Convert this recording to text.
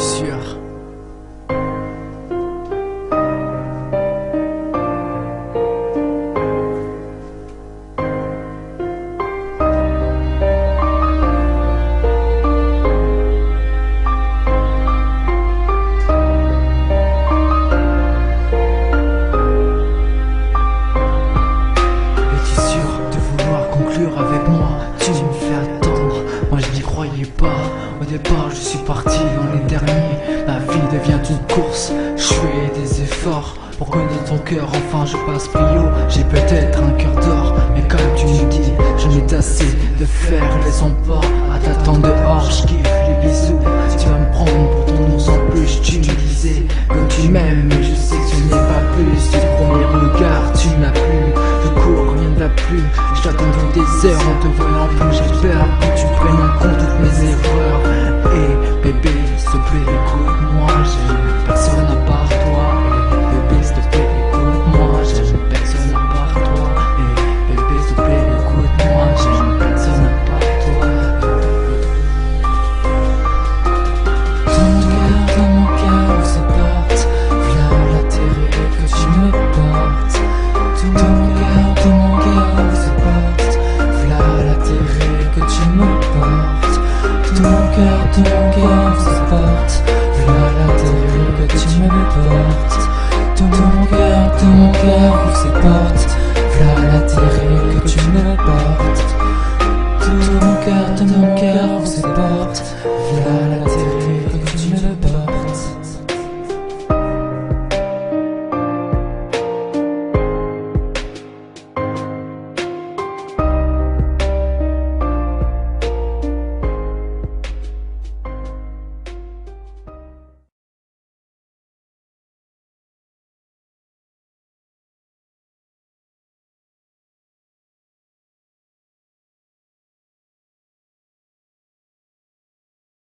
sûr? Avec moi, tu me fais attendre. Moi je n'y croyais pas. Au départ je suis parti dans les derniers. La vie devient une course. Je fais des efforts pour connaître ton cœur. Enfin je passe prio. J'ai peut-être un cœur d'or, mais comme tu me dis, j'en ai assez de faire les emports. À t'attendre dehors, je kiffe les bisous. Tu vas me prendre pour ton nom sans plus. Tu me disais que tu m'aimes, mais je sais que ce n'est pas plus. Du premier regard tu m'as plu. Je cours, rien ne va plus. Je t'attends dans des heures en te voyant plus. J'ai peur que tu prennes en compte toutes mes erreurs. Et bébé, s'il te plaît, écoute-moi. J'aime personne à part toi. Et bébé, s'il te plaît, écoute-moi. J'aime personne à part toi. Et bébé, s'il te plaît, écoute-moi. J'aime personne à part toi. Dans mon cœur, où se porte. Viens l'atterrir que tu me portes. Dans mon cœur, où se porte. Viens l'atterrir que tu me portes. Dans mon cœur, où se porte. Viens l'atterrir que tu me portes. Dans mon cœur, où se porte. Viens l'atterrir que tu me portes. Dans mon cœur,